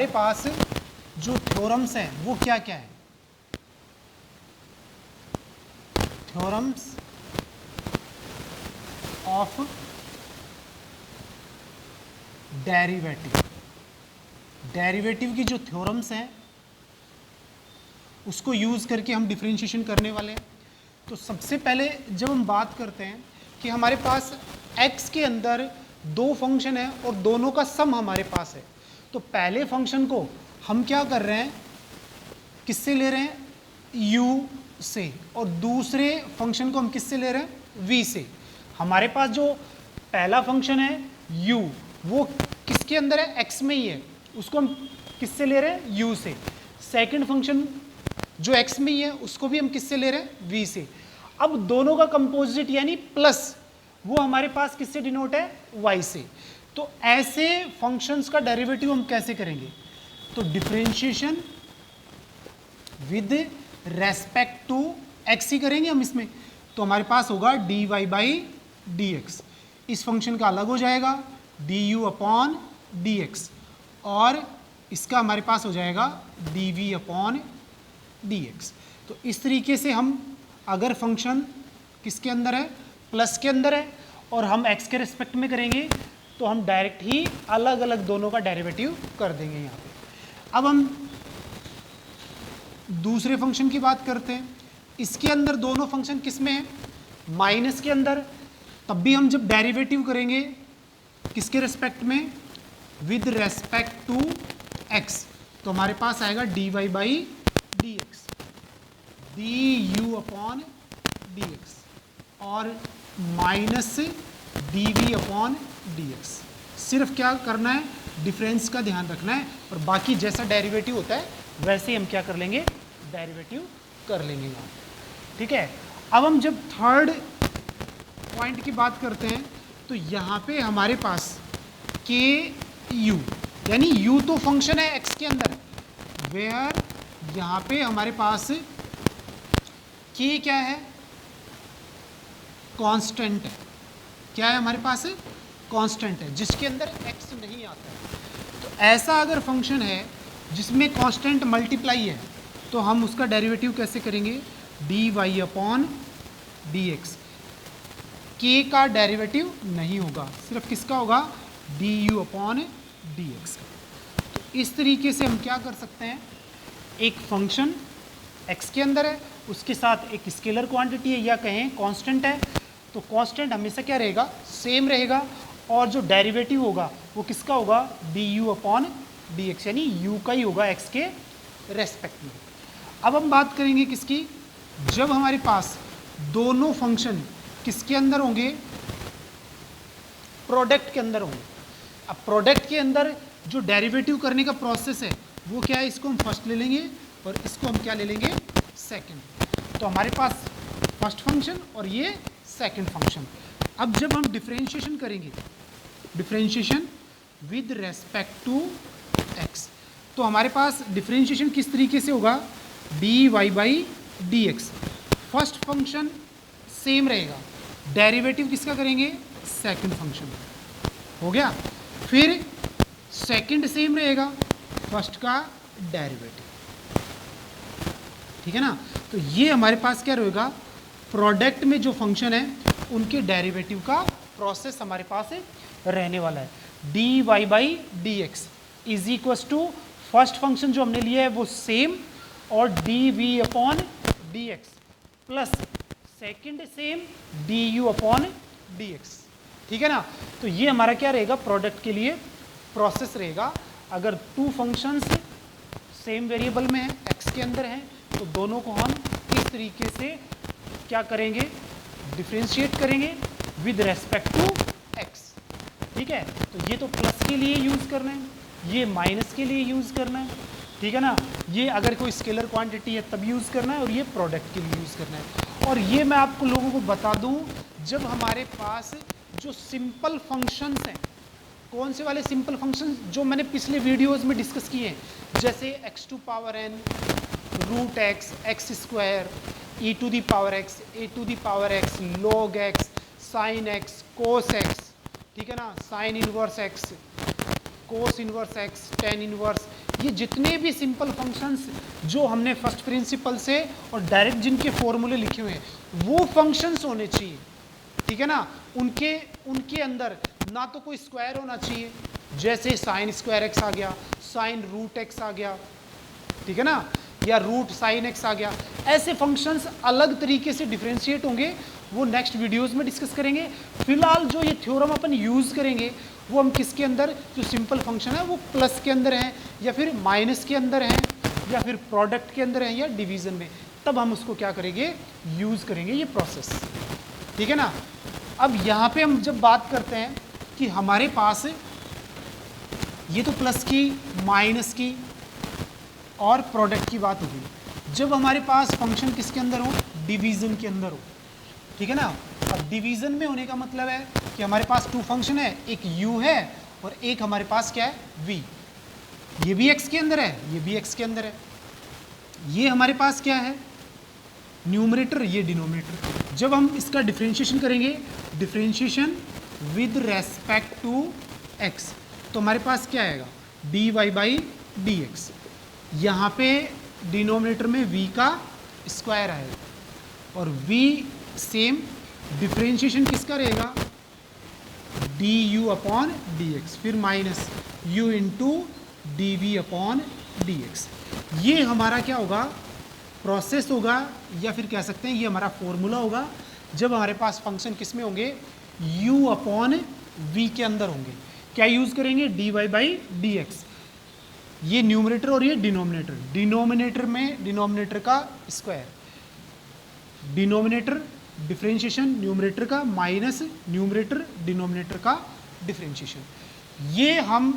हमारे पास जो थ्योरम्स हैं वो क्या क्या है? Theorems of derivative. डेरिवेटिव की जो थ्योरम्स हैं उसको यूज करके हम डिफरेंशिएशन करने वाले हैं। तो सबसे पहले जब हम बात करते हैं कि हमारे पास x के अंदर दो फंक्शन है और दोनों का सम हमारे पास है, तो पहले फंक्शन को हम क्या कर रहे हैं, किससे ले रहे हैं, u से, और दूसरे फंक्शन को हम किससे ले रहे हैं, v से। हमारे पास जो पहला फंक्शन है u, वो किसके अंदर है, x में ही है, उसको हम किससे ले रहे हैं, u से। सेकंड फंक्शन जो x में ही है उसको भी हम किससे ले रहे हैं, v से। अब दोनों का कंपोजिट यानी प्लस, वो हमारे पास किससे डिनोट है, y से। तो ऐसे फंक्शंस का डेरिवेटिव हम कैसे करेंगे, तो differentiation with respect to x ही करेंगे हम इसमें। तो हमारे पास होगा dy बाई डी एक्स, इस फंक्शन का अलग हो जाएगा du अपॉन डी एक्स, और इसका हमारे पास हो जाएगा dv अपॉन डी एक्स। तो इस तरीके से हम अगर फंक्शन किसके अंदर है, प्लस के अंदर है, और हम x के रिस्पेक्ट में करेंगे तो हम डायरेक्ट ही अलग अलग दोनों का डेरिवेटिव कर देंगे यहाँ पे। अब हम दूसरे फंक्शन की बात करते हैं। इसके अंदर दोनों फंक्शन किस में है, माइनस के अंदर। तब भी हम जब डेरिवेटिव करेंगे किसके रिस्पेक्ट में, विद रेस्पेक्ट टू x, तो हमारे पास आएगा dy by D X, D you upon D X, और minus D we upon D X. सिर्फ क्या करना है, डिफरेंस का ध्यान रखना है, और बाकी जैसा डेरिवेटिव होता है वैसे ही हम क्या कर लेंगे, डेरिवेटिव कर लेंगे यहाँ। ठीक है। अब हम जब थर्ड पॉइंट की बात करते हैं तो यहाँ पे हमारे पास के यू, यानी यू तो फंक्शन है एक्स के अंदर, वेयर यहाँ पे हमारे पास के क्या है, कांस्टेंट है। क्या है हमारे पास, कांस्टेंट है, जिसके अंदर x नहीं आता है। तो ऐसा अगर फंक्शन है जिसमें कांस्टेंट मल्टीप्लाई है, तो हम उसका डेरिवेटिव कैसे करेंगे, dy अपॉन डी एक्स। के का डेरिवेटिव नहीं होगा, सिर्फ किसका होगा, du अपॉन डी एक्स का। तो इस तरीके से हम क्या कर सकते हैं, एक फंक्शन x के अंदर है, उसके साथ एक स्केलर क्वांटिटी है या कहें कांस्टेंट है, तो कांस्टेंट हमेशा क्या रहेगा, सेम रहेगा, और जो डेरिवेटिव होगा वो किसका होगा, du अपॉन डी एक्स, यानी u का ही होगा x के रेस्पेक्ट में। अब हम बात करेंगे किसकी, जब हमारे पास दोनों फंक्शन किसके अंदर होंगे, प्रोडक्ट के अंदर होंगे। अब प्रोडक्ट के अंदर जो डेरिवेटिव करने का प्रोसेस है वो क्या है, इसको हम फर्स्ट ले लेंगे और इसको हम क्या ले लेंगे, सेकंड। तो हमारे पास फर्स्ट फंक्शन और ये सेकंड फंक्शन। अब जब हम डिफरेंशिएशन करेंगे, differentiation with respect to x, तो हमारे पास डिफरेंशिएशन किस तरीके से होगा, dy by D x. First function same रहेगा, डेरिवेटिव किसका करेंगे, सेकंड फंक्शन, हो गया। फिर सेकंड सेम रहेगा, फर्स्ट का डेरिवेटिव, ठीक है ना। तो ये हमारे पास क्या रहेगा, प्रोडक्ट में जो फंक्शन है उनके डेरिवेटिव का प्रोसेस हमारे पास रहने वाला है। dy by D x is equals to first function जो हमने लिया है वो सेम, और dv upon D x plus second same du upon D x, ठीक है ना। तो ये हमारा क्या रहेगा, प्रोडक्ट के लिए प्रोसेस रहेगा। अगर टू फंक्शंस सेम वेरिएबल में है, x के अंदर हैं, तो दोनों को हम इस तरीके से क्या करेंगे, डिफरेंशिएट करेंगे विद रेस्पेक्ट टू x, ठीक है। तो ये तो प्लस के लिए यूज़ करना है, ये माइनस के लिए यूज़ करना है, ठीक है ना। ये अगर कोई स्केलर क्वांटिटी है तब यूज़ करना है, और ये प्रोडक्ट के लिए यूज़ करना है। और ये मैं आपको लोगों को बता दूं, जब हमारे पास जो सिंपल फंक्शंस हैं, कौन से वाले सिंपल फंक्शंस जो मैंने पिछले वीडियोस में डिस्कस किए हैं, जैसे x to power n, root x, x square, e to the power x, a to the power x, log x, sine x, cos x, ठीक है ना, sine inverse x, cos inverse x, tan inverse, ये जितने भी simple functions जो हमने first principle से और डायरेक्ट जिनके फॉर्मूले लिखे हुए हैं वो फंक्शंस होने चाहिए, ठीक है ना। उनके अंदर ना तो कोई स्क्वायर होना चाहिए, जैसे साइन स्क्वायर एक्स आ गया, साइन रूट एक्स आ गया, ठीक है ना, या रूट साइन एक्स आ गया। ऐसे फंक्शंस अलग तरीके से डिफरेंशिएट होंगे, वो नेक्स्ट वीडियोस में डिस्कस करेंगे। फिलहाल जो ये थ्योरम अपन यूज करेंगे वो हम किसके अंदर, जो सिंपल फंक्शन है वो प्लस के अंदर है या फिर माइनस के अंदर है या फिर प्रोडक्ट के अंदर है या डिवीजन में, तब हम उसको क्या करेंगे, यूज करेंगे ये प्रोसेस, ठीक है ना। अब यहाँ पे हम जब बात करते हैं कि हमारे पास ये तो प्लस की, माइनस की और प्रोडक्ट की बात होगी, जब हमारे पास फंक्शन किसके अंदर हो, डिवीजन के अंदर हो, ठीक है ना। अब डिवीजन में होने का मतलब है कि हमारे पास टू फंक्शन है, एक u है और एक हमारे पास क्या है, v। ये भी x के अंदर है, ये भी x के अंदर है। ये हमारे पास क्या है, न्यूमरेटर, ये डिनोमिनेटर। जब हम इसका डिफरेंशिएशन करेंगे, differentiation with respect to x, तो हमारे पास क्या आएगा, dy बाई dx। यहाँ पे डिनोमिनेटर में v का स्क्वायर आएगा और v सेम डिफरेंशिएशन किसका रहेगा, du अपॉन dx, फिर minus u into d we upon D x. ये हमारा क्या होगा, प्रोसेस होगा, या फिर कह सकते हैं ये हमारा फॉर्मूला होगा जब हमारे पास फंक्शन किस में होंगे, u अपॉन v के अंदर होंगे। क्या यूज करेंगे, dy बाई डी एक्स, ये न्यूमरेटर और ये डिनोमिनेटर। डिनोमिनेटर में डिनोमिनेटर का स्क्वायर, डिनोमिनेटर डिफरेंशिएशन न्यूमरेटर का माइनस न्यूमरेटर डिनोमिनेटर का डिफरेंशिएशन। ये हम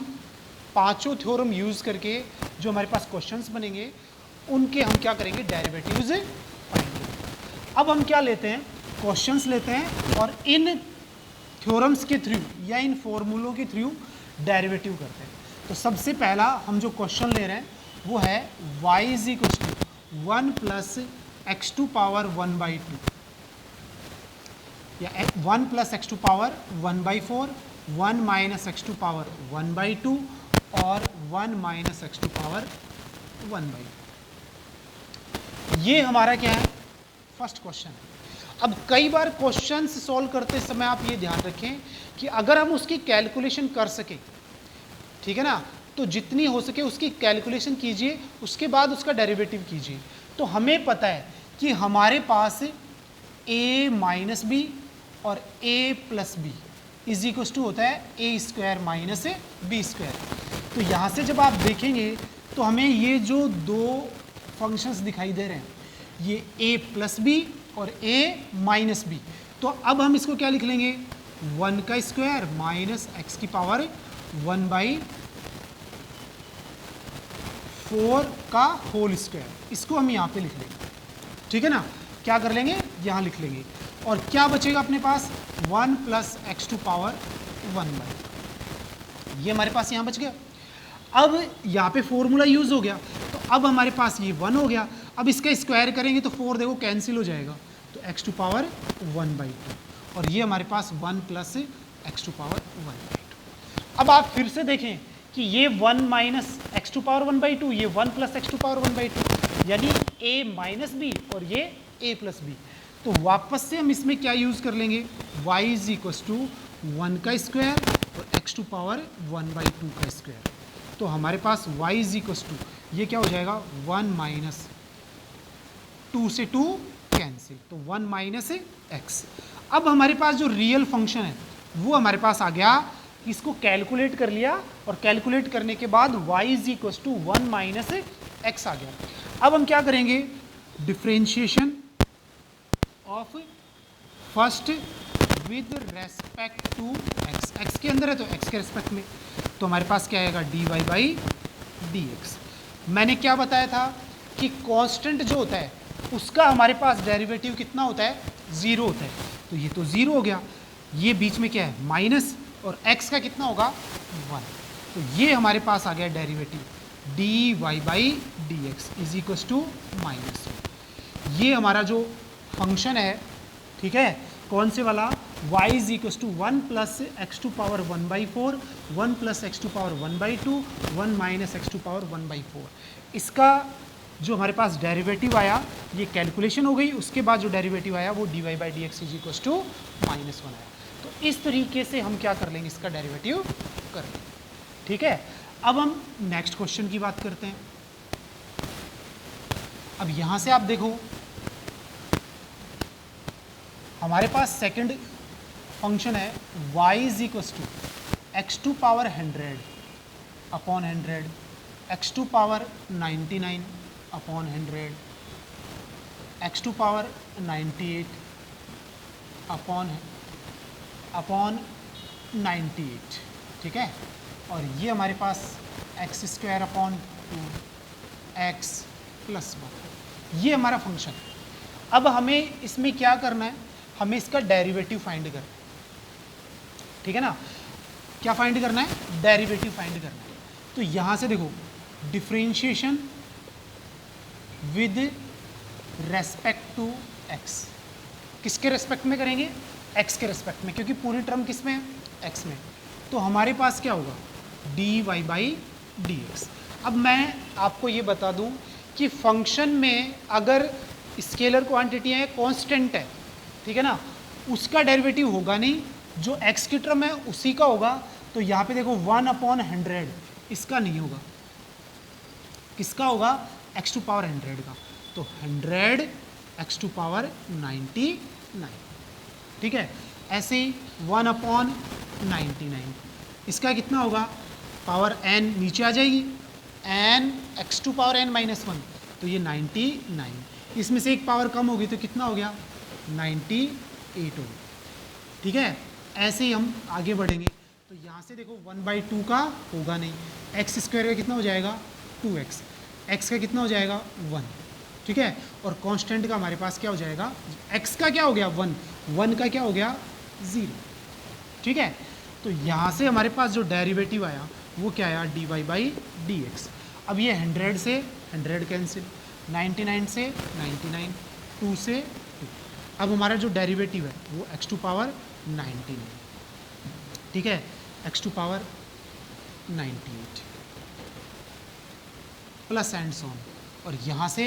पांचों थ्योरम यूज करके जो हमारे पास क्वेश्चंस बनेंगे उनके हम क्या करेंगे, डेरिवेटिव्स पढ़ेंगे। अब हम क्या लेते हैं, क्वेश्चंस लेते हैं और इन थ्योरम्स के थ्रू या इन फॉर्मूलों के थ्रू डेरिवेटिव करते हैं। तो सबसे पहला हम जो क्वेश्चन ले रहे हैं वो है y is equal to 1 plus x to power 1/2 या 1 plus x to power 1/4, 1 minus x to power 1/2 और 1 माइनस एक्स टू पावर 1/2। ये हमारा क्या है, फर्स्ट क्वेश्चन है। अब कई बार क्वेश्चंस सॉल्व करते समय आप ये ध्यान रखें कि अगर हम उसकी कैलकुलेशन कर सकें, ठीक है ना, तो जितनी हो सके उसकी कैलकुलेशन कीजिए, उसके बाद उसका डेरिवेटिव कीजिए। तो हमें पता है कि हमारे पास a माइनस बी और a plus b is equal to होता है a square minus b square. तो यहाँ से जब आप देखेंगे तो हमें ये जो दो फंक्शंस दिखाई दे रहे हैं, ये a प्लस बी और a माइनस बी, तो अब हम इसको क्या लिख लेंगे, 1 का स्क्वायर माइनस एक्स की पावर 1/4 का होल स्क्वायर, इसको हम यहाँ पे लिख लेंगे, ठीक है ना। क्या कर लेंगे, यहाँ लिख लेंगे और क्या बचेगा अपने पास, 1 प्लस एक्स टू पावर 1/, ये हमारे पास यहाँ बच गया। अब यहाँ पे फॉर्मूला यूज हो गया, तो अब हमारे पास ये 1 हो गया। अब इसका स्क्वायर करेंगे तो 4 देखो कैंसिल हो जाएगा, तो एक्स टू पावर 1/2 और ये हमारे पास 1 प्लस एक्स टू पावर 1/2। अब आप फिर से देखें कि ये 1 माइनस एक्स टू पावर 1/2, ये 1 प्लस एक्स टू पावर 1/2, यानी a माइनस बी और ये a प्लस बी। तो वापस से हम इसमें क्या यूज कर लेंगे, y इज इक्वल टू 1 का स्क्वायर और एक्स टू पावर 1/2 का स्क्वायर। तो हमारे पास y इज इक्वल टू, ये क्या हो जाएगा, 1 माइनस 2 से 2 कैंसिल, तो 1 माइनस एक्स। अब हमारे पास जो रियल फंक्शन है वो हमारे पास आ गया, इसको कैलकुलेट कर लिया और कैलकुलेट करने के बाद y is equal to 1 minus x आ गया। अब हम क्या करेंगे, differentiation of first with respect to x, x के अंदर है तो x के रेस्पेक्ट में, तो हमारे पास क्या आएगा, dy बाई डी एक्स। मैंने क्या बताया था कि कांस्टेंट जो होता है उसका हमारे पास डेरिवेटिव कितना होता है, 0 होता है, तो ये तो 0 हो गया। ये बीच में क्या है, माइनस, और x का कितना होगा, 1, तो ये हमारे पास आ गया derivative dy by D x is equal to -1। ये हमारा जो फंक्शन है, ठीक है, कौन से वाला, y is equals to 1 plus x to power 1/4, 1 plus x to power 1/2, 1 minus x to power 1/4। इसका जो हमारे पास डेरिवेटिव आया ये कैलकुलेशन हो गई, उसके बाद जो डेरिवेटिव आया वो dy/dx इज इक्वस टू -1 आया। तो इस तरीके से हम क्या कर लेंगे, इसका डेरिवेटिव कर लेंगे। ठीक है, अब हम नेक्स्ट क्वेश्चन की बात करते हैं। अब यहां से आप देखो हमारे पास सेकंड फंक्शन है y is equals to x to power 100 upon 100, x to power 99 upon 100, x to power 98 upon 98। ठीक है, और ये हमारे पास x square upon 2x plus 1, ये हमारा फंक्शन है। अब हमें इसमें क्या करना है, हमें इसका डेरिवेटिव फाइंड करना है। ठीक है ना, क्या फाइंड करना है, डेरिवेटिव फाइंड करना है। तो यहां से देखो differentiation with respect to x, किसके रेस्पेक्ट में करेंगे, एक्स के रेस्पेक्ट में, क्योंकि पूरी टर्म किस में है, एक्स में। तो हमारे पास क्या होगा, dy/dx। अब मैं आपको ये बता दूं कि फंक्शन में अगर स्केलर क्वांटिटी है, कांस्टेंट है, ठीक है ना, उसका डेरिवेटिव होगा नहीं, जो x की टर्म है उसी का होगा। तो यहाँ पे देखो 1/100 इसका नहीं होगा, किसका होगा, x टू पावर 100 का। तो 100 x टू पावर 99। ठीक है, ऐसे ही 1/99 इसका कितना होगा, पावर n नीचे आ जाएगी, n x to power n minus 1, तो ये 99। इसमें से एक पावर कम होगी तो कितना हो गया, 98 होगी। ठीक है, ऐसे ही हम आगे बढ़ेंगे। तो यहाँ से देखो 1/2 का होगा नहीं, एक्स स्क्वायर का कितना हो जाएगा, 2x, x का कितना हो जाएगा, 1। ठीक है, और कांस्टेंट का हमारे पास क्या हो जाएगा, x का क्या हो गया, 1, 1 का क्या हो गया, 0। ठीक है, तो यहाँ से हमारे पास जो डेरिवेटिव आया वो क्या आया, dy/dx। अब ये 100 से 100 कैंसिल, 99 से 99, 2 से 2। अब हमारा जो डेरिवेटिव है वो x टू पावर 99। ठीक है, x to power 98 plus and so on, और यहाँ से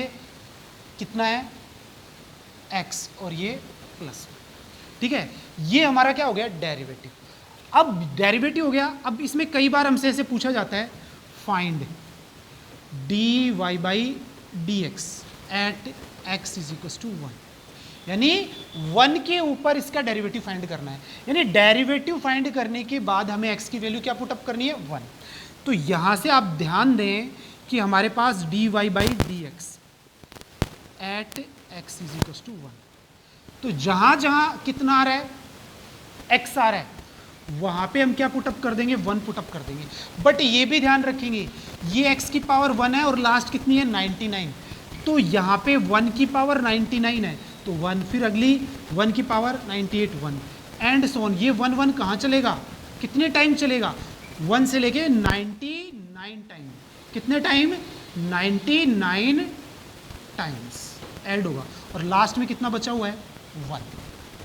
कितना है, x, और ये प्लस। ठीक है, ये हमारा क्या हो गया, डेरिवेटिव। अब डेरिवेटिव हो गया। अब इसमें कई बार हमसे ऐसे पूछा जाता है, find dy/dx at x is equal to 1, यानी 1 के ऊपर इसका डेरिवेटिव फाइंड करना है। यानी डेरिवेटिव फाइंड करने के बाद हमें x की वैल्यू क्या पुटअप करनी है, 1। तो यहां से आप ध्यान दें कि हमारे पास dy/dx at x is equal to 1, तो जहां जहां कितना आ रहा है, x आ रहा है, वहां पे हम क्या पुटअप कर देंगे, 1 पुटअप कर देंगे। बट ये भी ध्यान रखेंगे, ये x की पावर 1 है और लास्ट कितनी है, 99। तो यहाँ पे 1 की पावर 99 है, तो 1, फिर अगली 1 की पावर 98, 1 एंड सो ऑन। ये 1 1 कहाँ चलेगा, कितने टाइम चलेगा, 1 से लेके 99 टाइम। कितने टाइम, 99 टाइम्स ऐड होगा, और लास्ट में कितना बचा हुआ है, 1।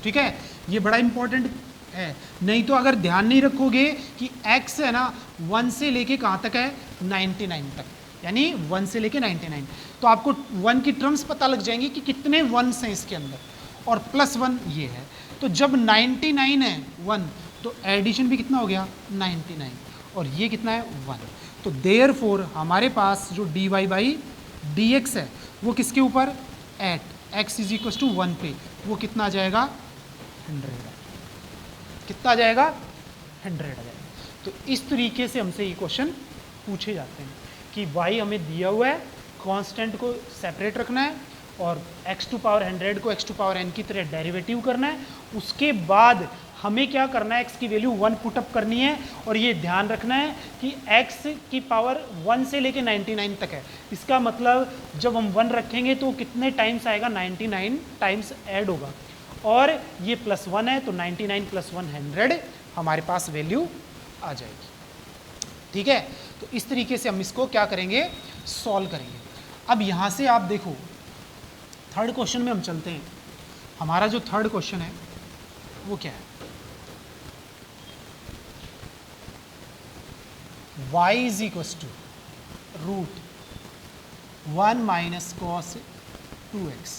ठीक है, ये बड़ा इंपॉर्टेंट है, नहीं तो अगर ध्यान नहीं रखोगे कि x है ना 1 से लेके कहाँ तक है, 99 तक, यानी 1 से लेके 99, तो आपको 1 की टर्म्स पता लग जाएंगी कि कितने 1s हैं इसके अंदर, और प्लस 1 ये है। तो जब 99 है 1, तो एडिशन भी कितना हो गया, 99, और ये कितना है, 1। तो देयरफॉर हमारे पास जो dy/dx है वो किसके ऊपर, at x is equal to 1 पे, वो कितना आ जाएगा, 100। कितना आ जाएगा, 100 आ जाएगा। तो इस तरीके से हमसे ये क्वेश्चन पूछे जाते हैं कि y हमें दिया हुआ है, कांस्टेंट को सेपरेट रखना है, और x टू पावर 100 को x टू पावर n की तरह डेरिवेटिव करना है। उसके बाद हमें क्या करना है, x की वैल्यू 1 पुटअप करनी है, और ये ध्यान रखना है कि x की पावर 1 से लेके 99 तक है। इसका मतलब जब हम 1 रखेंगे तो कितने टाइम्स आएगा, 99 टाइम्स ऐड होगा, और ये प्लस 1 है, तो 99 प्लस 1 100 हमारे पास वैल्यू आ जाएगी। ठीक है, तो इस तरीके से हम इसको क्या करेंगे, सॉल्व करेंगे। अब यहाँ से आप देखो थर्ड क्वेश्चन में हम चलते हैं। हमारा जो थर्ड क्वेश्चन है वो क्या है, y is equals to root 1 minus cos 2x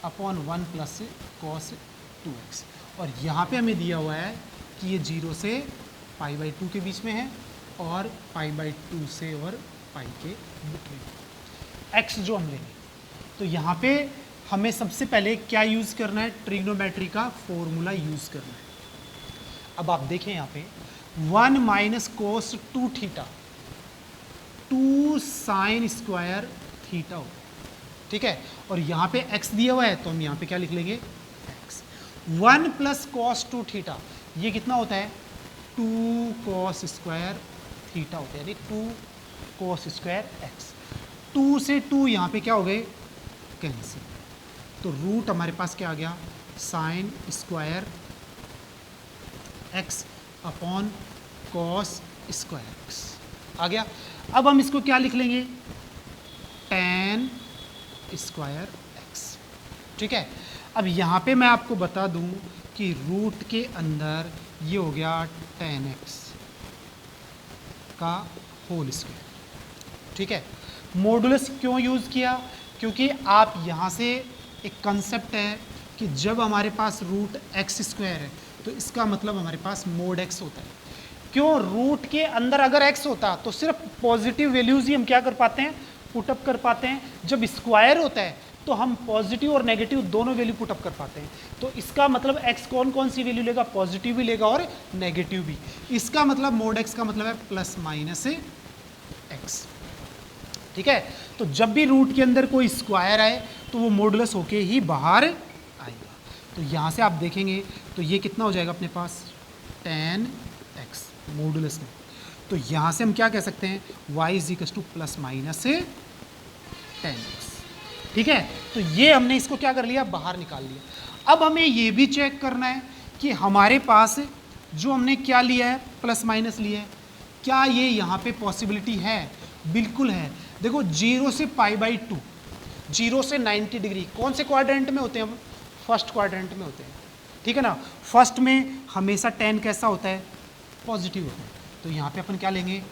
upon 1 plus cos 2x, और यहाँ पे हमें दिया हुआ है कि ये 0 से पाई बाई 2 के बीच में है और पाई बाई 2 से और पाई के बिटवीन x जो हम लेंगे। तो यहाँ पे हमें सबसे पहले क्या यूज़ करना है, ट्रिग्नोमेट्री का फॉर्मूला यूज़ करना है। अब आप देखें यहाँ पे 1 माइनस कोस 2 थीटा 2 साइन स्क्वायर थीटा हो, ठीक है, और यहाँ पे x दिया हुआ है तो हम यहाँ पे क्या लिख लेंगे x। 1 प्लस कॉस 2 थीटा ये कितना होता है 2 कॉस स्क्वायर थीटा होता है, यानी 2 कॉस स्क्वायर x। 2 से 2 यहाँ पे क्या हो गए कैंसिल, तो रूट हमारे पास क्या आ गया sine square x upon cos square x आ गया। अब हम इसको क्या लिख लेंगे tan स्क्वायर x, ठीक है। अब यहाँ पे मैं आपको बता दूँ कि रूट के अंदर ये हो गया tan x का होल स्क्वायर, ठीक है। मॉडुलस क्यों यूज़ किया, क्योंकि आप यहाँ से एक कंसेप्ट है कि जब हमारे पास रूट एक्स स्क्वायर है तो इसका मतलब हमारे पास मोड एक्स होता है। क्यों, रूट के अंदर अगर एक्स होता तो सिर्फ पॉजिटिव वैल्यूज ही हम क्या कर पाते हैं पुटअप कर पाते हैं, जब स्क्वायर होता है तो हम पॉजिटिव और नेगेटिव दोनों वैल्यू पुटअप कर पाते हैं। तो इसका मतलब एक्स कौन कौन सी वैल्यू लेगा, पॉजिटिव भी लेगा और नेगेटिव भी। इसका मतलब मोड एक्स का मतलब है प्लस माइनस एक्स, ठीक है। तो जब भी रूट के अंदर कोई स्क्वायर आए तो वो मॉडुलस होके ही बाहर आएगा। तो यहाँ से आप देखेंगे तो ये कितना हो जाएगा अपने पास tan x मॉडुलस में। तो यहाँ से हम क्या कह सकते हैं y is equal two plus minus tan x, ठीक है। तो ये हमने इसको क्या कर लिया बाहर निकाल लिया। अब हमें ये भी चेक करना है कि हमारे पास जो हमने क्या लिया है प्लस माइनस लिया है, क्या ये यहाँ पे पॉसिबिलिटी है, बिल्कुल है। देखो 0 से पाई बाई 2, 0 से 90 डिग्री कौन से क्वाड्रेंट में होते हैं, फर्स्ट क्वाड्रेंट में होते हैं, ठीक है ना। फर्स्ट में हमेशा tan कैसा होता है पॉजिटिव होता है, तो यहाँ पे अपन क्या लेंगे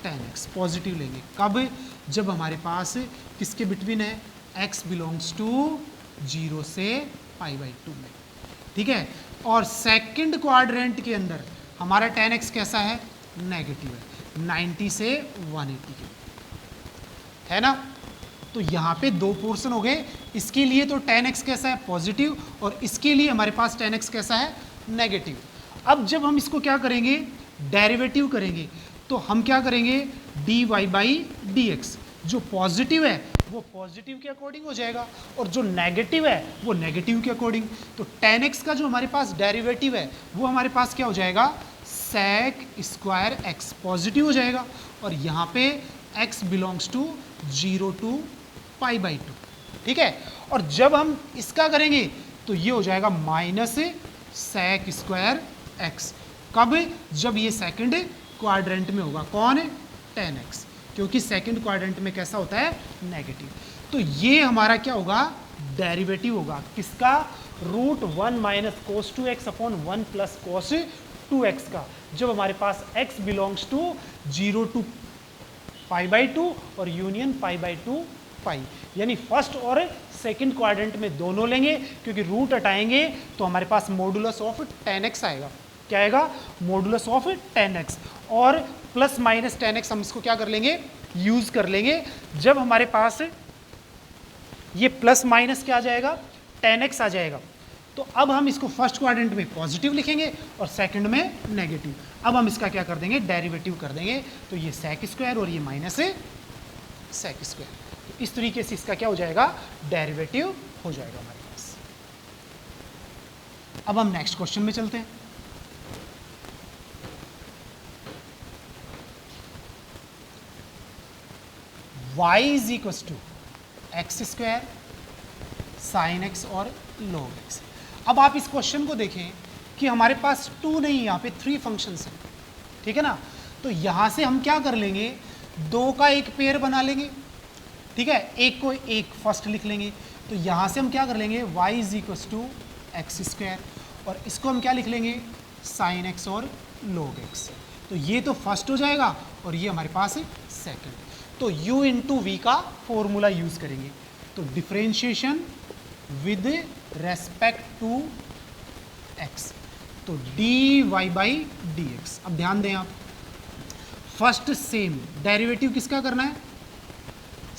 tan x पॉजिटिव लेंगे। कब, जब हमारे पास किसके बिटवीन है x बिलोंग्स टू 0 से पाई बाई 2 में, ठीक है। और सेकंड क्वाड्रेंट के अंदर हमारा tan x कैसा है नेगेटिव है, 90 से 180 के, है ना। तो यहाँ पे दो पोर्शन हो गए, इसके लिए तो tan x कैसा है पॉजिटिव और इसके लिए हमारे पास tan x कैसा है नेगेटिव। अब जब हम इसको क्या करेंगे डेरिवेटिव करेंगे तो हम क्या करेंगे dy बाई dx, जो पॉजिटिव है वो पॉजिटिव के अकॉर्डिंग हो जाएगा और जो नेगेटिव है वो नेगेटिव के अकॉर्डिंग। तो tan x का जो हमारे पास डेरिवेटिव है वो हमारे पास क्या हो जाएगा sec स्क्वायर x पॉजिटिव हो जाएगा, और यहाँ पे x belongs to 0 to pi by 2, ठीक है। और जब हम इसका करेंगे तो ये हो जाएगा माइनस sec स्क्वायर x, कब, जब ये सेकंड क्वाड्रेंट में होगा, कौन tan x, क्योंकि सेकंड क्वाड्रेंट में कैसा होता है नेगेटिव। तो ये हमारा क्या होगा डेरिवेटिव होगा किसका root 1 minus cos 2x upon 1 plus cos 2x का, जब हमारे पास x belongs to 0 to pi by 2 और यूनियन पाई बाई 2 पाई, यानी फर्स्ट और सेकंड क्वाड्रेंट में दोनों लेंगे, क्योंकि रूट हटाएंगे तो हमारे पास मॉडुलस ऑफ tan x आएगा। क्या आएगा मॉडुलस ऑफ tan x, और प्लस माइनस tan x हम इसको क्या कर लेंगे यूज कर लेंगे जब हमारे पास ये प्लस माइनस क्या आ जाएगा tan x आ जाएगा। तो अब हम इसको फर्स्ट क्वाड्रेंट में पॉजिटिव लिखेंगे और सेकंड में नेगेटिव। अब हम इसका क्या कर देंगे डेरिवेटिव कर देंगे, तो ये sec स्क्वायर और ये माइनस sec स्क्वायर, तो इस तरीके से इसका क्या हो जाएगा डेरिवेटिव हो जाएगा हमारे पास। अब हम नेक्स्ट क्वेश्चन में चलते हैं। y is equal to x square sine x और log x। अब आप इस क्वेश्चन को देखें कि हमारे पास 2 नहीं, यहाँ पे 3 फंक्शंस हैं, ठीक है ना। तो यहाँ से हम क्या कर लेंगे 2 का एक पेयर बना लेंगे, ठीक है, एक को एक फर्स्ट लिख लेंगे। तो यहाँ से हम क्या कर लेंगे y is equal to x square और इसको हम क्या लिख लेंगे साइन एक्स और log x। तो ये तो फर्स्ट हो जाएगा और ये हमारे पास है सेकंड। तो u इंटू वी का फॉर्मूला यूज करेंगे। तो differentiation with respect to x, तो dy बाई dx। अब ध्यान दें आप, फर्स्ट सेम डेरिवेटिव किसका करना है,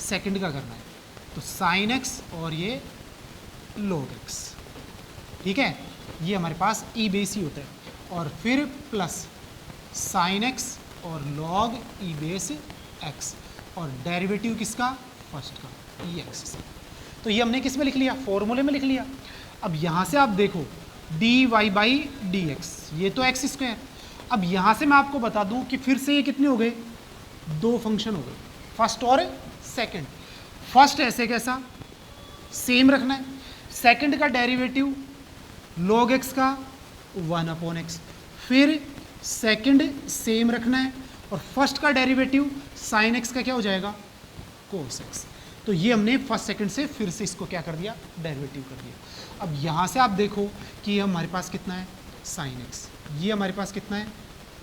सेकंड का करना है। तो साइन x और ये log x, ठीक है, ये हमारे पास e बेस ही होता है, और फिर प्लस साइन x और log e बेस x, और डेरिवेटिव किसका, फर्स्ट का e x से। तो ये हमने किस में लिख लिया, फॉर्मूले में लिख लिया। अब यहाँ से आप देखो dy बाई dx, ये तो x स्क्वायर। अब यहाँ से मैं आपको बता दूँ कि फिर से ये कितने हो गए, दो फंक्शन हो गए, फर्स्ट और सेकंड। फर्स्ट ऐसे कैसा सेम रखना है, सेकंड का डेरिवेटिव log x का 1/x, फिर सेकंड सेम रखना है, और फर्स्ट का डेरिवेटिव sin x का क्या हो जाएगा, cos x। तो ये हमने फर्स्ट सेकंड से फिर से इसको क्या कर दिया, डेरिवेटिव कर दिया। अब यहाँ से आप देखो कि ये हमारे पास कितना है, sin x, ये हमारे पास कितना है,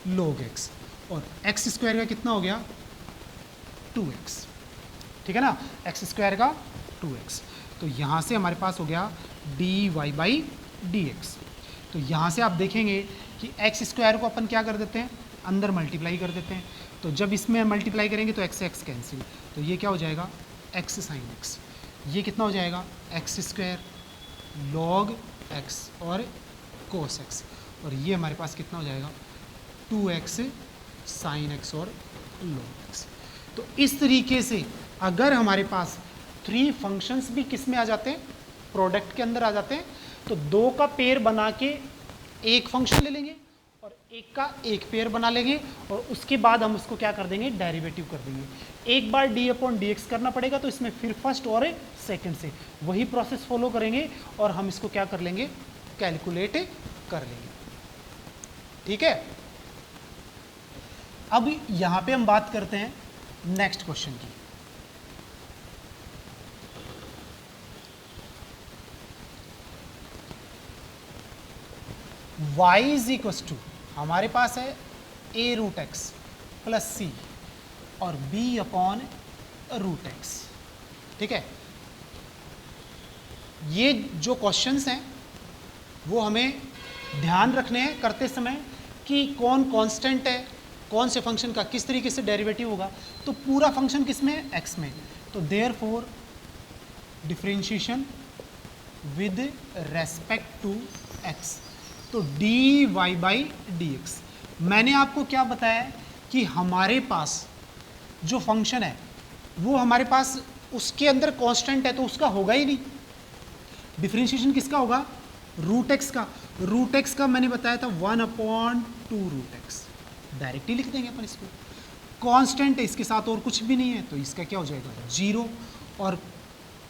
log x, और x स्क्वायर का कितना हो गया, 2x, ठीक है ना, x स्क्वायर का 2x। तो यहाँ से हमारे पास हो गया dy बाई dx। तो यहाँ से आप देखेंगे कि x स्क्वायर को अपन क्या कर देते हैं, अंदर मल्टीप्लाई कर देते हैं। तो जब इसमें मल्टीप्लाई करेंगे तो x x कैंसिल, तो ये क्या हो जाएगा, x साइन x, ये कितना हो जाएगा, x स्क्वायर log x और cos x, और ये हमारे पास कितना हो जाएगा, 2x साइन x और log x। तो इस तरीके से अगर हमारे पास थ्री फंक्शंस भी किस में आ जाते हैं, प्रोडक्ट के अंदर आ जाते हैं, तो दो का पेयर बना के एक फंक्शन ले लेंगे और एक का एक पेयर बना लेंगे, और उसके बाद हम उसको क्या कर देंगे, डेरिवेटिव कर देंगे। एक बार डी अपॉन डी एक्स करना पड़ेगा, तो इसमें फिर फर्स्ट और सेकंड से वही प्रोसेस फॉलो करेंगे और हम इसको क्या कर लेंगे, कैलकुलेट कर लेंगे, ठीक है। अब यहां पे हम बात करते हैं नेक्स्ट क्वेश्चन की। y इज इक्वस टू, हमारे पास है a रूट एक्स प्लस सी और b अपॉन रूट एक्स, ठीक है। ये जो क्वेश्चंस हैं वो हमें ध्यान रखने हैं करते समय कि कौन कांस्टेंट है, कौन से फंक्शन का किस तरीके से डेरिवेटिव होगा। तो पूरा फंक्शन किस में है, x में। तो therefore differentiation with respect to x, तो dy बाई dx। मैंने आपको क्या बताया कि हमारे पास जो फंक्शन है वो हमारे पास उसके अंदर कांस्टेंट है, तो उसका होगा ही नहीं। डिफरेंशिएशन किसका होगा, रूट एक्स का। रूट एक्स का मैंने बताया था 1/2 रूट एक्स, डायरेक्टली लिख देंगे अपन इसको। कांस्टेंट है, इसके साथ और कुछ भी नहीं है, तो इसका क्या हो जाएगा, 0। और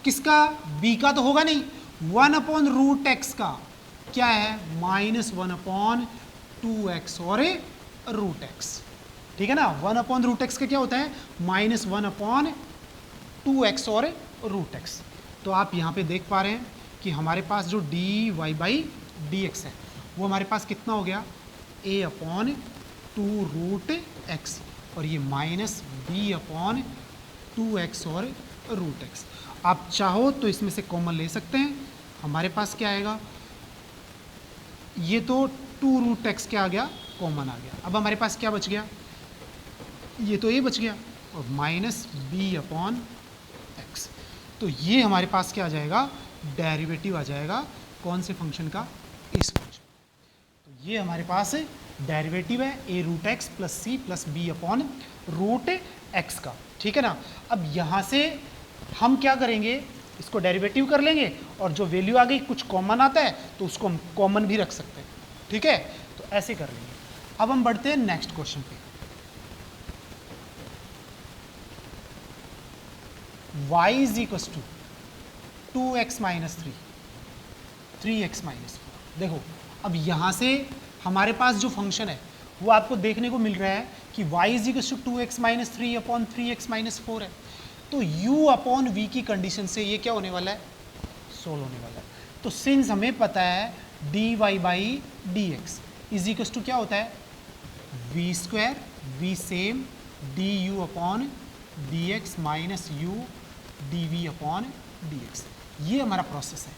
किसका, b का तो होगा नहीं, 1/√x का क्या है, -1/2x और रूट एक्स, ठीक है ना। 1/√x का क्या होता है, -1/2x और रूट एक्स। तो आप यहाँ पे देख पा रहे हैं कि हमारे पास जो dy बाई dx है वो हमारे पास कितना हो गया, a/2√x, और ये -b/2x और रूट एक्स। आप चाहो तो इसमें से कॉमन ले सकते हैं, हमारे पास क्या आएगा, ये तो 2√x क्या आ गया, कॉमन आ गया। अब हमारे पास क्या बच गया, ये तो ये बच गया, और -b/x। तो ये हमारे पास क्या आ जाएगा, डेरिवेटिव आ जाएगा कौन से फंक्शन का, इस फंक्शन। तो ये हमारे पास डेरिवेटिव है a√x plus C plus b/√x का, ठीक है ना। अब यहाँ से हम क्या करेंगे, इसको डेरिवेटिव कर लेंगे, और जो वैल्यू आ गई कुछ कॉमन आता है तो उसको हम कॉमन भी रख सकते हैं, ठीक है। तो ऐसे कर लेंगे। अब हम बढ़ते हैं नेक्स्ट क्वेश्चन पे। y is equals to 2x minus 3x minus 4। देखो अब यहाँ से हमारे पास जो फंक्शन है वो आपको देखने को मिल रहा है कि y is equals to 2x minus 3/3x minus 4 है। तो u अपॉन v की कंडीशन से ये क्या होने वाला है, सोल्व होने वाला है। तो सिंस हमें पता है dy by dx is equals to क्या होता है, v square v same d you upon D x minus u d we upon D x. ये हमारा प्रोसेस है।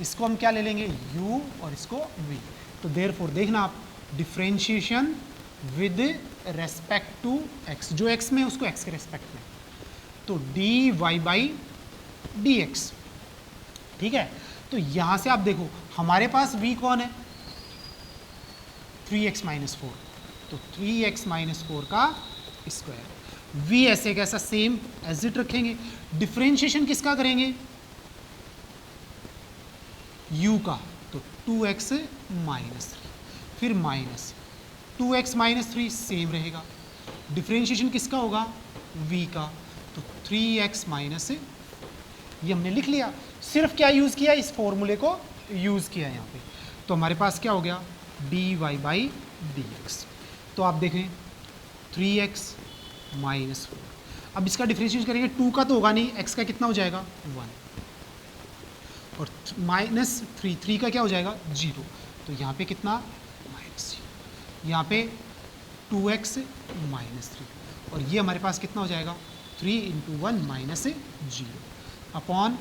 इसको हम क्या ले लेंगे, u और इसको v। तो देयरफॉर देखना आप, differentiation with respect to x, जो x में उसको x के रेस्पेक्ट में, तो dy बाई dx। ठीक है, तो यहां से आप देखो हमारे पास v कौन है, 3x माइनस 4, तो 3x माइनस 4 का स्क्वायर। v ऐसे कैसा सेम एज इट रखेंगे। डिफ्रेंशिएशन किसका करेंगे, u का, तो 2x माइनस 3, फिर माइनस 2x माइनस 3 सेम रहेगा। डिफ्रेंशिएशन किसका होगा, v का, तो 3x माइनस, ये हमने लिख लिया। सिर्फ क्या यूज़ किया, इस फॉर्मूले को यूज़ किया यहाँ पे। तो हमारे पास क्या हो गया, dy बाई dx। तो आप देखें 3x माइनस 4। अब इसका डिफ्रेंशिएशन करेंगे, 2 का तो होगा नहीं, x का कितना हो जाएगा 1, और माइनस 3 का क्या हो जाएगा 0। तो यहाँ पे कितना माइनस 0, यहाँ पे 2x माइनस 3, और ये हमारे पास कितना हो जाएगा 3 into 1 minus 0 upon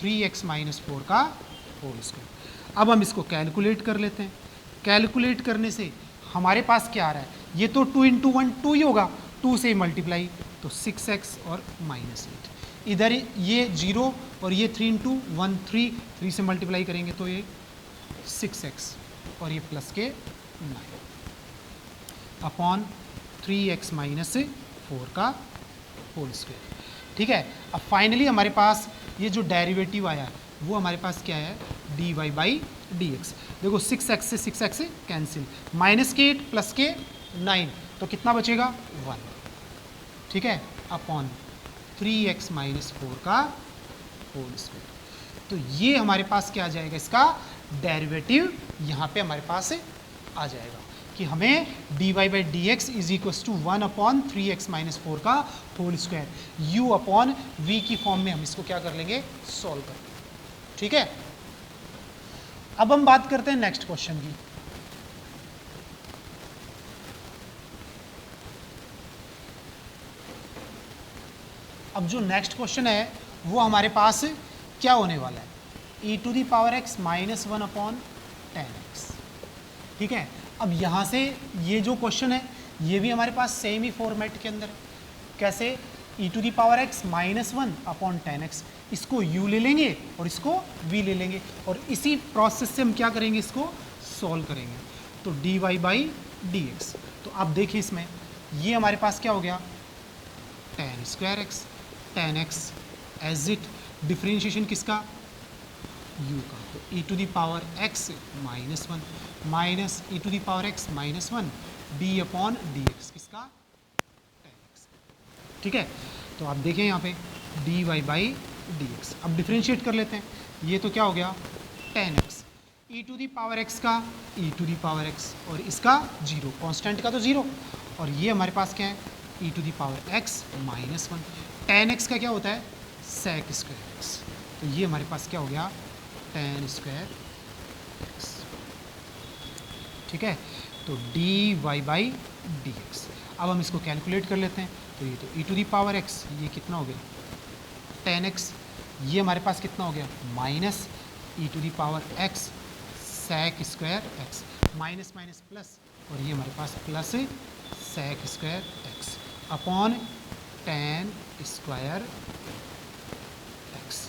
3x minus 4 का होल स्क्वायर। अब हम इसको कैलकुलेट कर लेते हैं। कैलकुलेट करने से हमारे पास क्या आ रहा है, ये तो 2 इंटू 1 2 ही होगा, 2 से मल्टीप्लाई, तो 6x और माइनस 8। इधर ये 0 और ये 3 इंटू 1 3 से मल्टीप्लाई करेंगे तो ये 6x और ये प्लस के 9 अपॉन 3x माइनस 4 का होल स्क्वायर। ठीक है, अब फाइनली हमारे पास ये जो डेरिवेटिव आया है वो हमारे पास क्या है, dy बाई dx। देखो 6x से 6x कैंसिल, माइनस के 8 प्लस के 9, तो कितना बचेगा 1। ठीक है, अपॉन 3x माइनस 4 का होल स्क्वायर। तो ये हमारे पास क्या आ जाएगा, इसका डेरिवेटिव यहाँ पे हमारे पास आ जाएगा कि हमें dy by D x is equals to 1 upon 3x minus 4 का whole square, u upon v की फॉर्म में हम इसको क्या कर लेंगे, सॉल्व कर लेंगे। ठीक है, अब हम बात करते हैं नेक्स्ट क्वेश्चन की। अब जो नेक्स्ट क्वेश्चन है वो हमारे पास क्या होने वाला है, e to the power x minus 1 upon 10x। ठीक है, अब यहाँ से ये जो क्वेश्चन है ये भी हमारे पास सेम ही फॉर्मेट के अंदर है। कैसे, e to the power x minus 1 upon 10x, इसको u ले लेंगे और इसको v ले लेंगे, और इसी प्रोसेस से हम क्या करेंगे, इसको सॉल्व करेंगे। तो dy बाई dx, तो आप देखिए इसमें ये हमारे पास क्या हो गया, tan square x, tan x as it, differentiation किसका, u का, तो e to the power x minus 1 minus e to the power x minus 1 d upon D x, किसका, tan x। ठीक है, तो आप देखें यहाँ पे dy बाई dx। अब डिफ्रेंशिएट कर लेते हैं, ये तो क्या हो गया tan x, e to the power x का e to the power x, और इसका 0, कांस्टेंट का तो 0, और ये हमारे पास क्या है e to the power x minus 1, tan x का क्या होता है sec स्क्वायर x, तो ये हमारे पास क्या हो गया tan स्क्वायर x। ठीक है, तो dy बाई dx। अब हम इसको कैलकुलेट कर लेते हैं, तो ये तो e to the power x, ये कितना हो गया tan x, ये हमारे पास कितना हो गया minus e to the power x sec square x, minus minus plus, और ये हमारे पास plus sec square x upon tan square x।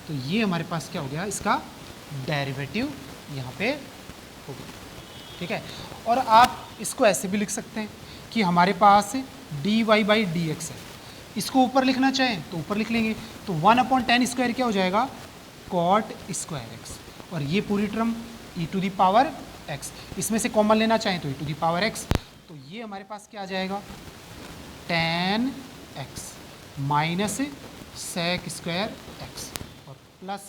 तो ये हमारे पास क्या हो गया, इसका डेरिवेटिव यहाँ पे हो गया। ठीक है, और आप इसको ऐसे भी लिख सकते हैं कि हमारे पास dy बाई dx है, इसको ऊपर लिखना चाहें तो ऊपर लिख लेंगे, तो 1 अपॉन tan स्क्वायर क्या हो जाएगा cot स्क्वायर x, और ये पूरी term e to the power x, इसमें से कॉमन लेना चाहें तो e to the power x, तो ये हमारे पास क्या आ जाएगा tan x minus sec square x और प्लस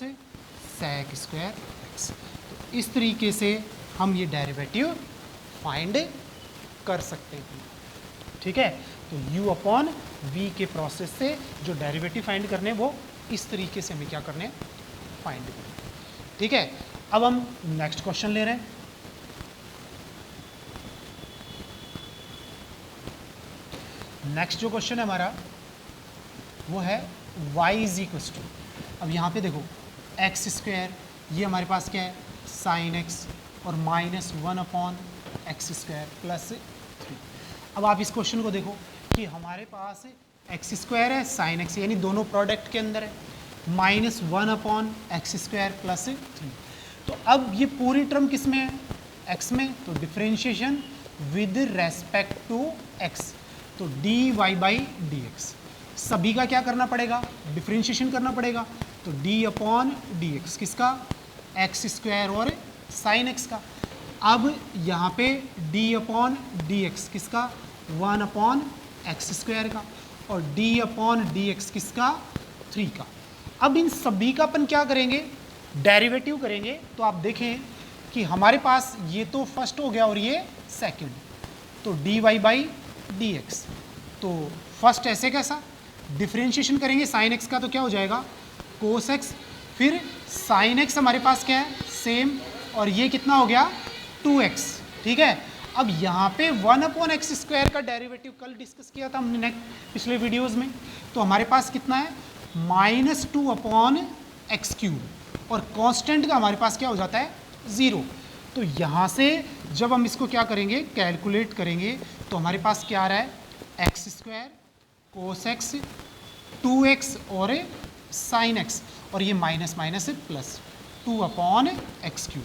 sec स्क्वायर x। तो इस तरीके से हम ये डेरिवेटिव फाइंड कर सकते हैं। ठीक है, तो u अपॉन v के प्रोसेस से जो डेरिवेटिव फाइंड करने वो इस तरीके से हमें क्या करने, फाइंड करने। ठीक है, अब हम नेक्स्ट क्वेश्चन ले रहे हैं। नेक्स्ट जो क्वेश्चन है हमारा वो है y इज इक्व टू, अब यहाँ पे देखो एक्स स्क्वायर, ये हमारे पास क्या है साइन एक्स, और माइनस 1/x² प्लस 3। अब आप इस क्वेश्चन को देखो कि हमारे पास एक्स स्क्वायर है साइन एक्स, यानी दोनों प्रोडक्ट के अंदर है, माइनस 1/x² प्लस 3। तो अब ये पूरी टर्म किस में है, x में, तो differentiation with respect to x, तो dy/dx सभी का क्या करना पड़ेगा, डिफरेंशिएशन करना पड़ेगा, तो d/dx किसका, x² और साइन x का। अब यहाँ पे d/dx किसका, 1/x² का, और d/dx किसका, 3 का। अब इन सभी का अपन क्या करेंगे, डेरिवेटिव करेंगे। तो आप देखें कि हमारे पास ये तो फर्स्ट हो गया और ये सेकंड, तो dy/dx, तो फर्स्ट ऐसे कैसा, डिफरेंशिएशन करेंगे साइन x का तो क्या हो जाएगा कोस x, फिर साइन x हमारे पास क्या है सेम, और ये कितना हो गया 2x, ठीक है। अब यहाँ पे 1/x² का डेरिवेटिव कल डिस्कस किया था हमने पिछले वीडियोस में, तो हमारे पास कितना है -2/x³, और कांस्टेंट का हमारे पास क्या हो जाता है 0। तो यहाँ से जब हम इसको क्या करेंगे कैलकुलेट करेंगे, तो हमारे पास क्या आ रहा है x² cos x 2x और sin x, और ये माइनस माइनस प्लस 2/x³।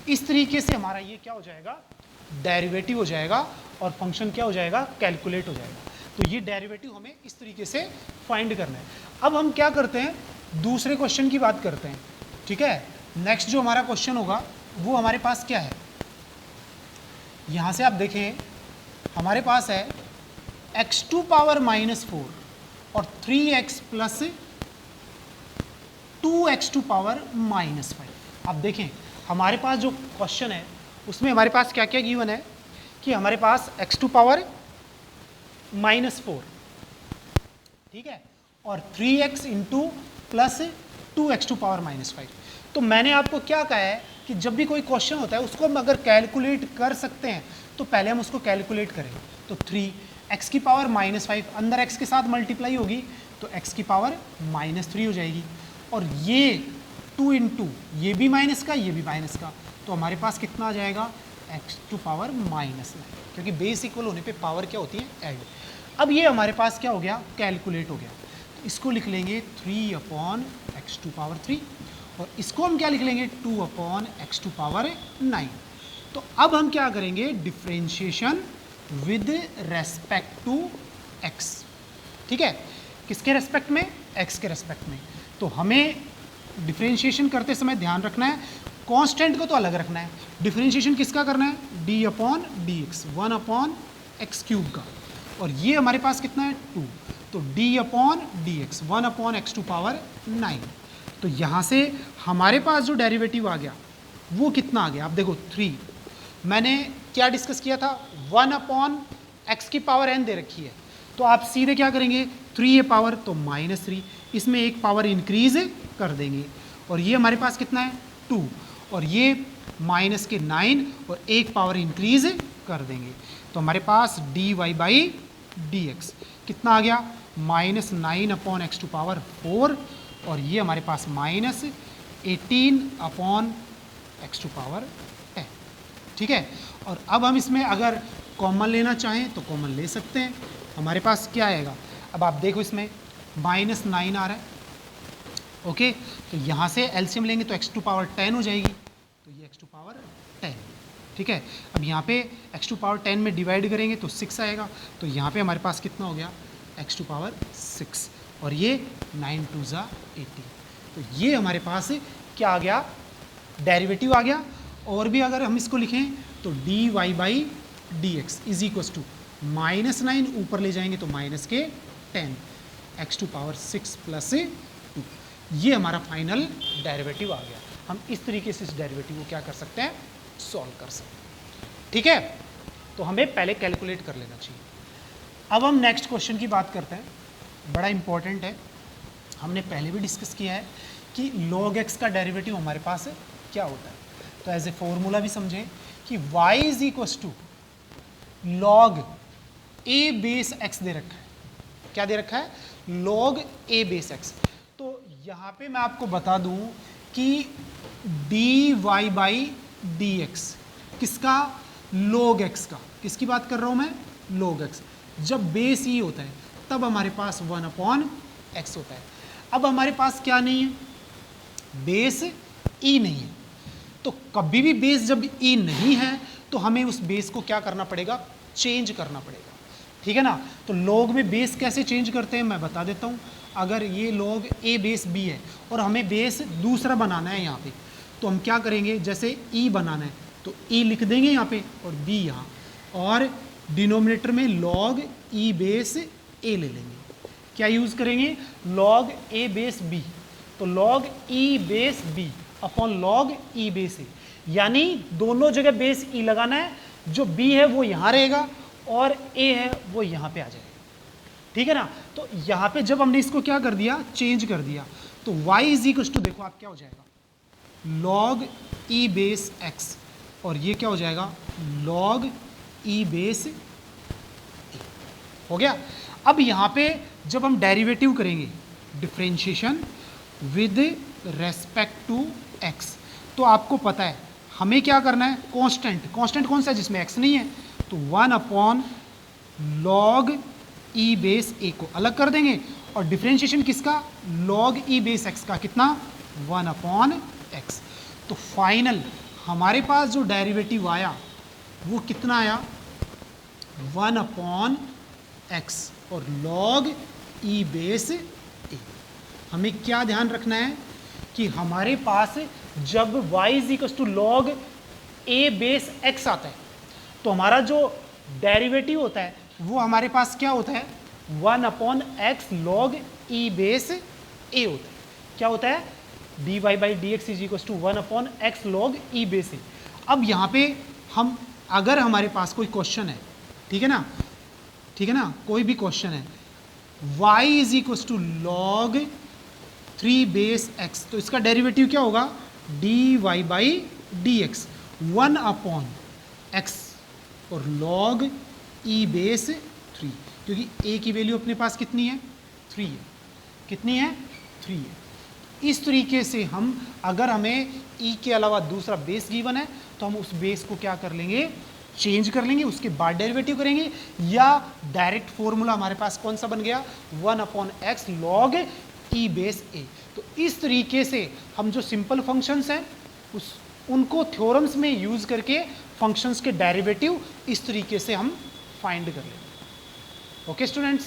इस तरीके से हमारा ये क्या हो जाएगा डेरिवेटिव हो जाएगा, और फंक्शन क्या हो जाएगा कैलकुलेट हो जाएगा। तो ये डेरिवेटिव हमें इस तरीके से फाइंड करना है। अब हम क्या करते हैं दूसरे क्वेश्चन की बात करते हैं, ठीक है। नेक्स्ट जो हमारा क्वेश्चन होगा वो हमारे पास क्या है, यहाँ से आप देखें हमारे पास है x⁴ और 3x प्लस 2x⁵। आप देखें हमारे पास जो क्वेश्चन है उसमें हमारे पास क्या क्या गिवन है कि हमारे पास x⁴ ठीक है, और 3x इंटू प्लस 2x⁵। तो मैंने आपको क्या कहा है कि जब भी कोई क्वेश्चन होता है उसको हम अगर कैलकुलेट कर सकते हैं तो पहले हम उसको कैलकुलेट करें। तो 3x⁻⁻5 अंदर x के साथ मल्टीप्लाई होगी तो x⁻³ हो जाएगी, और ये 2 इंटू ये भी माइनस का ये भी माइनस का, तो हमारे पास कितना आ जाएगा x⁻⁻9, क्योंकि बेस इक्वल होने पे पावर क्या होती है ऐड। अब ये हमारे पास क्या हो गया कैलकुलेट हो गया, तो इसको लिख लेंगे 3/x⁵, और इसको हम क्या लिख लेंगे 2/x⁹। तो अब हम क्या करेंगे differentiation with respect to x, ठीक है, किसके रेस्पेक्ट में x के रेस्पेक्ट में। तो हमें डिफरेंशिएशन करते समय ध्यान रखना है कांस्टेंट को तो अलग रखना है, डिफरेंशिएशन किसका करना है d/dx 1/x³ का, और ये हमारे पास कितना है 2, तो d/dx 1/x⁹। तो यहाँ से हमारे पास जो डेरिवेटिव आ गया वो कितना आ गया, आप देखो 3, मैंने क्या डिस्कस किया था 1/x⁻n दे रखी है, तो आप सीधे क्या करेंगे 3 तो -3, इसमें एक पावर इंक्रीज कर देंगे, और ये हमारे पास कितना है 2, और ये -9 और एक पावर इंक्रीज कर देंगे, तो हमारे पास dy/dx कितना आ गया -9/x⁴, और ये हमारे पास -18/x⁻10, ठीक है। और अब हम इसमें अगर कॉमन लेना चाहें तो कॉमन ले सकते हैं, हमारे पास क्या आएगा, अब आप देखो इसमें -9 आ रहा है, ओके, तो यहाँ से एलसीएम लेंगे तो x⁻10 हो जाएगी, तो ये x⁻10, ठीक है। अब यहाँ पे x⁻10 में डिवाइड करेंगे तो 6 आएगा, तो यहाँ पे हमारे पास कितना हो गया x⁻6, और ये 9 2 ज़ा 18, तो ये हमारे पास क्या आ गया डेरिवेटिव आ गया। और भी अगर हम इसको लिखें तो dy/dx इज इक्वस टू -9 ऊपर ले जाएंगे तो -10 x⁻6 प्लस 2, ये हमारा फाइनल डेरिवेटिव आ गया। हम इस तरीके से इस डेरिवेटिव को क्या कर सकते हैं सॉल्व कर सकते हैं, ठीक है। तो हमें पहले कैलकुलेट कर लेना चाहिए। अब हम नेक्स्ट क्वेश्चन की बात करते हैं, बड़ा इंपॉर्टेंट है, हमने पहले भी डिस्कस किया है कि log x का डेरिवेटिव हमारे पास क्या होता है। तो एज ए फॉर्मूला भी समझें कि y is equals to log a base x दे रखा है, क्या दे रखा है, log a बेस x। तो यहाँ पे मैं आपको बता दूं कि dy बाई डी एक्स किसका, log x का। किसकी बात कर रहा हूँ मैं, log x। जब बेस e होता है तब हमारे पास 1/x होता है। अब हमारे पास क्या नहीं है, बेस e नहीं है। तो कभी भी बेस जब e नहीं है तो हमें उस बेस को क्या करना पड़ेगा, चेंज करना पड़ेगा, ठीक है ना। तो log में बेस कैसे चेंज करते हैं मैं बता देता हूँ। अगर ये log a बेस b है और हमें बेस दूसरा बनाना है यहाँ पे, तो हम क्या करेंगे, जैसे e बनाना है तो e लिख देंगे यहाँ पे और b यहाँ, और डिनोमिनेटर में log e बेस a ले लेंगे। क्या यूज़ करेंगे, log a बेस b, तो log e base b upon log e base a, यानी दोनों जगह बेस e लगाना है। जो b है वो यहाँ रहेगा और a है वो यहाँ पे आ जाएगा, ठीक है ना। तो यहाँ पे जब हमने इसको क्या कर दिया, चेंज कर दिया, तो y इज इक्वल टू, देखो आप क्या हो जाएगा, log e बेस x, और ये क्या हो जाएगा, log e बेस a हो गया। अब यहाँ पे जब हम डेरिवेटिव करेंगे, differentiation with respect to x, तो आपको पता है हमें क्या करना है, कांस्टेंट, कांस्टेंट कौन सा है जिसमें x नहीं है, तो 1/log e बेस a को अलग कर देंगे, और डिफरेंशिएशन किसका, log e बेस x का, कितना, 1/x। तो फाइनल हमारे पास जो डेरिवेटिव आया वो कितना आया, 1/x और log e बेस a। हमें क्या ध्यान रखना है कि हमारे पास जब y is equal to log a base x आता है तो हमारा जो डेरिवेटिव होता है वो हमारे पास क्या होता है, 1/x log e base a होता है। क्या होता है, dy by D x is equal to 1/x log e base a। अब यहाँ पे हम, अगर हमारे पास कोई क्वेश्चन है, ठीक है ना, ठीक है ना, कोई भी क्वेश्चन है, y is equal to log 3 base x, तो इसका डेरिवेटिव क्या होगा, dy by D x 1/x और log e बेस 3, क्योंकि a की वैल्यू अपने पास कितनी है, 3 है, कितनी है, 3 है। इस तरीके से हम, अगर हमें e के अलावा दूसरा बेस गिवन है तो हम उस बेस को क्या कर लेंगे, चेंज कर लेंगे, उसके बाद डेरिवेटिव करेंगे, या डायरेक्ट फॉर्मूला हमारे पास कौन सा बन गया, 1/x log e base a। तो इस तरीके से हम जो सिंपल फंक्शंस हैं उनको थ्योरम्स में यूज करके फंक्शंस के डेरिवेटिव इस तरीके से हम फाइंड कर लेंगे। Okay students.